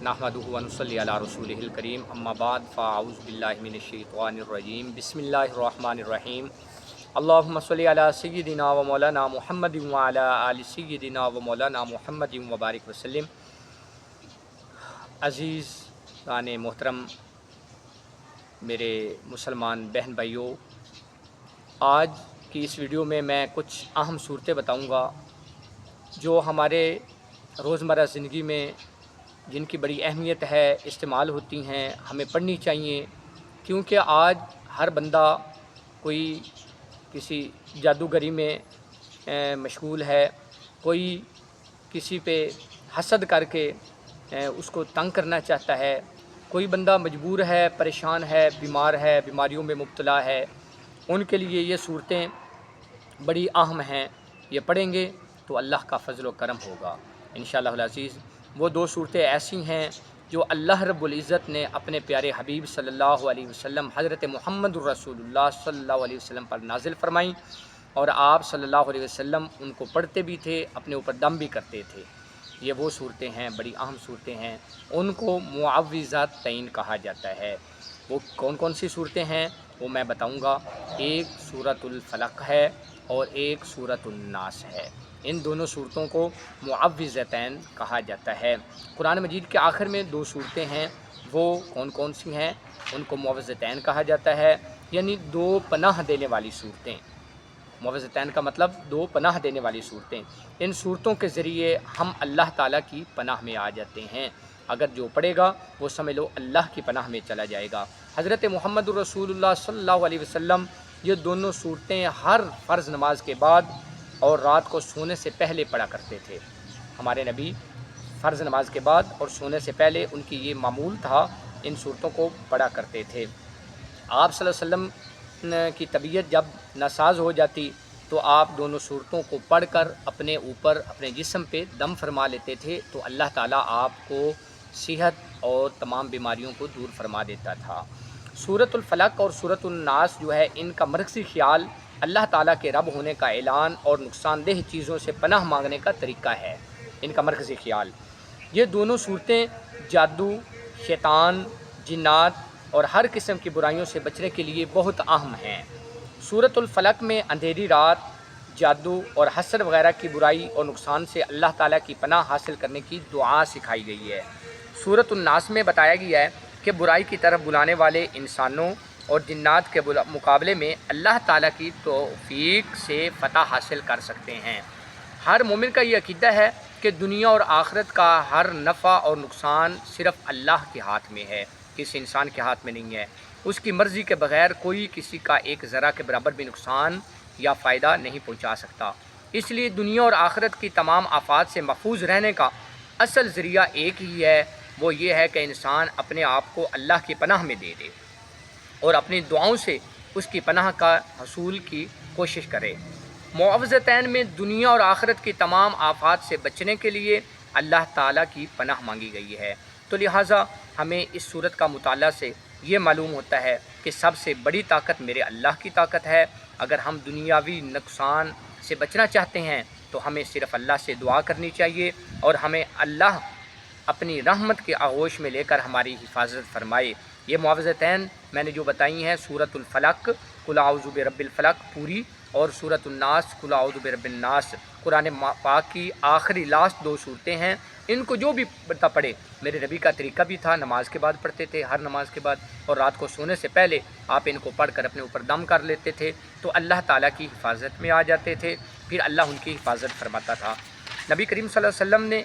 नहमदुहु व नुसल्ली अला रसूलिहिल करीम अम्मा बाद फ़अऊज़ु बिल्लाहि मिनश्शैतानिर्रजीम बिस्मिल्लाहिर्रहमानिर्रहीम अल्लाहुम्मा सल्लि अला सय्यिदिना व मौलाना मुहम्मदिन व अला आलि सय्यिदिना व मौलाना मुहम्मदिन व बारिक वसल्लम। अज़ीज़ राने मोहतरम मेरे मुसलमान बहन भाइयों, आज की इस वीडियो में मैं कुछ अहम सूरतें बताऊंगा जो हमारे रोज़मर्रा ज़िंदगी में जिनकी बड़ी अहमियत है, इस्तेमाल होती हैं, हमें पढ़नी चाहिए। क्योंकि आज हर बंदा कोई किसी जादूगरी में मशगूल है, कोई किसी पे हसद करके उसको तंग करना चाहता है, कोई बंदा मजबूर है, परेशान है, बीमार है, बीमारियों में मुब्तला है। उनके लिए ये सूरतें बड़ी अहम हैं। ये पढ़ेंगे तो अल्लाह का फ़ज़ल व करम होगा इंशाअल्लाह अज़ीज़। वो दो सूरतें ऐसी हैं जो अल्लाह रब्बुल इज़्ज़त ने अपने प्यारे हबीब सल्लल्लाहु अलैहि वसल्लम हज़रत मुहम्मदुर रसूलुल्लाह सल्लल्लाहु अलैहि वसल्लम पर नाजिल फ़रमाई, और आप सल्लल्लाहु अलैहि वसल्लम उनको पढ़ते भी थे, अपने ऊपर दम भी करते थे। ये वो सूरतें हैं, बड़ी अहम सूरतें हैं। उनको मुअव्विज़ात तईन कहा जाता है। वो कौन कौन सी सूरतें हैं वो मैं बताऊँगा। एक सूरतुल फलक है और एक सूरतुन नास है। इन दोनों सूरतों को मुअव्विज़तैन कहा जाता है। कुरान मजीद के आखिर में दो सूरतें हैं, वो कौन कौन सी हैं? उनको मुअव्विज़तैन कहा जाता है, यानी दो पनाह देने वाली सूरतें। मुअव्विज़तैन का मतलब दो पनाह देने वाली सूरतें। इन सूरतों के ज़रिए हम अल्लाह ताला की पनाह में आ जाते हैं। अगर जो पढ़ेगा वो समझ लो अल्लाह की पनाह में चला जाएगा। हज़रत मुहम्मदुर रसूलुल्लाह सल्लल्लाहु अलैहि वसल्लम ये दोनों सूरतें हर फ़र्ज़ नमाज के बाद और रात को सोने से पहले पढ़ा करते थे। हमारे नबी फ़र्ज़ नमाज के बाद और सोने से पहले उनकी ये मामूल था, इन सूरतों को पढ़ा करते थे। आप सल्लल्लाहु अलैहि वसल्लम की तबीयत जब नासाज हो जाती तो आप दोनों सूरतों को पढ़कर अपने ऊपर, अपने जिस्म पे दम फरमा लेते थे, तो अल्लाह ताला आपको सेहत और तमाम बीमारियों को दूर फरमा देता था। सूरतुल फलक और सूरतुल नास जो है, इनका मरकज़ी ख़्याल अल्लाह ताला के रब होने का ऐलान और नुकसानदेह चीज़ों से पनाह मांगने का तरीक़ा है। इनका मरकज़ी ख़्याल ये दोनों सूरतें जादू, शैतान, जिन्नात और हर किस्म की बुराइयों से बचने के लिए बहुत अहम हैं। सूरतुल फलक में अंधेरी रात, जादू और हसद वगैरह की बुराई और नुकसान से अल्लाह ताला की पनाह हासिल करने की दुआ सिखाई गई है। सूरतुल नास में बताया गया है कि बुराई की तरफ बुलाने वाले इंसानों और जिन्नात के मुकाबले में अल्लाह ताला की तौफीक से फ़तह हासिल कर सकते हैं। हर मोमिन का ये अकीदा है कि दुनिया और आखिरत का हर नफ़ा और नुकसान सिर्फ़ अल्लाह के हाथ में है, किसी इंसान के हाथ में नहीं है। उसकी मर्ज़ी के बग़ैर कोई किसी का एक ज़रा के बराबर भी नुकसान या फ़ायदा नहीं पहुंचा सकता। इसलिए दुनिया और आखिरत की तमाम आफ़ात से महफूज रहने का असल ज़रिया एक ही है, वो ये है कि इंसान अपने आप को अल्लाह की पनाह में दे दे और अपनी दुआओं से उसकी पनाह का हसूल की कोशिश करे। मुअव्विज़तैन में दुनिया और आखिरत की तमाम आफ़ात से बचने के लिए अल्लाह ताला की पनाह मांगी गई है। तो लिहाजा हमें इस सूरत का मुताला से ये मालूम होता है कि सबसे बड़ी ताकत मेरे अल्लाह की ताकत है। अगर हम दुनियावी नुकसान से बचना चाहते हैं तो हमें सिर्फ़ अल्लाह से दुआ करनी चाहिए और हमें अल्लाह अपनी रहमत के आगोश में लेकर हमारी हिफाजत फरमाए। ये मुअव्विज़तैन मैंने जो बताई हैं, सूरतुल फलक कुल आऊज़ु बिरब्बिल फलक पूरी और सूरतुन नास कुल आऊज़ु बिरब्बिन नास, कुरान पाक की आखिरी लास्ट दो सूरतें हैं। इनको जो भी बता पढ़े, मेरे नबी का तरीका भी था, नमाज के बाद पढ़ते थे, हर नमाज के बाद, और रात को सोने से पहले आप इनको पढ़कर अपने ऊपर दम कर लेते थे तो अल्लाह ताला की हिफाजत में आ जाते थे, फिर अल्लाह उनकी हिफाजत फरमाता था। नबी करीम सल्लल्लाहु अलैहि वसल्लम ने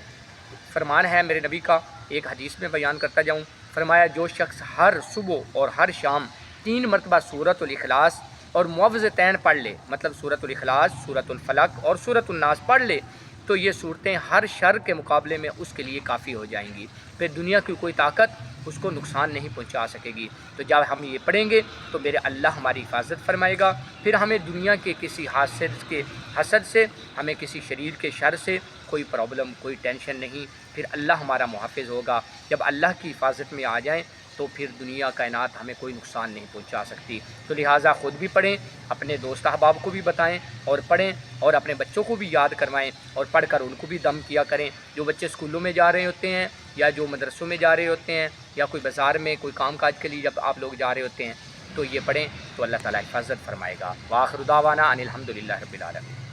फरमान है मेरे नबी का, एक हदीस में बयान करता जाऊँ, फरमाया जो शख्स हर सुबह और हर शाम 3 मरतबा सूरतुल इखलास और मुअव्विज़तैन पढ़ ले, मतलब सूरतुल इखलास, सूरतुल फलक और सूरतुल नास पढ़ ले, तो ये सूरतें हर शर के मुकाबले में उसके लिए काफ़ी हो जाएंगी। फिर दुनिया की कोई ताकत उसको नुकसान नहीं पहुंचा सकेगी। तो जब हम ये पढ़ेंगे तो मेरे अल्लाह हमारी हिफाजत फरमाएगा। फिर हमें दुनिया के किसी हसद से, हमें किसी शरीर के शर से कोई प्रॉब्लम, कोई टेंशन नहीं। फिर अल्लाह हमारा मुहाफ़िज़ होगा। जब अल्लाह की हिफाजत में आ जाएँ تو پھر دنیا کائنات ہمیں کوئی نقصان نہیں پہنچا سکتی۔ تو لہٰذا خود بھی پڑھیں، اپنے دوست احباب کو بھی بتائیں اور پڑھیں، اور اپنے بچوں کو بھی یاد کروائیں اور پڑھ کر ان کو بھی دم کیا کریں۔ جو بچے اسکولوں میں جا رہے ہوتے ہیں یا جو مدرسوں میں جا رہے ہوتے ہیں یا کوئی بازار میں کوئی کام کاج کے لیے جب آپ لوگ جا رہے ہوتے ہیں تو یہ پڑھیں، تو اللہ تعالیٰ حفاظت فرمائے گا۔ وآخر دعوانا ان الحمد للہ رب العالمین۔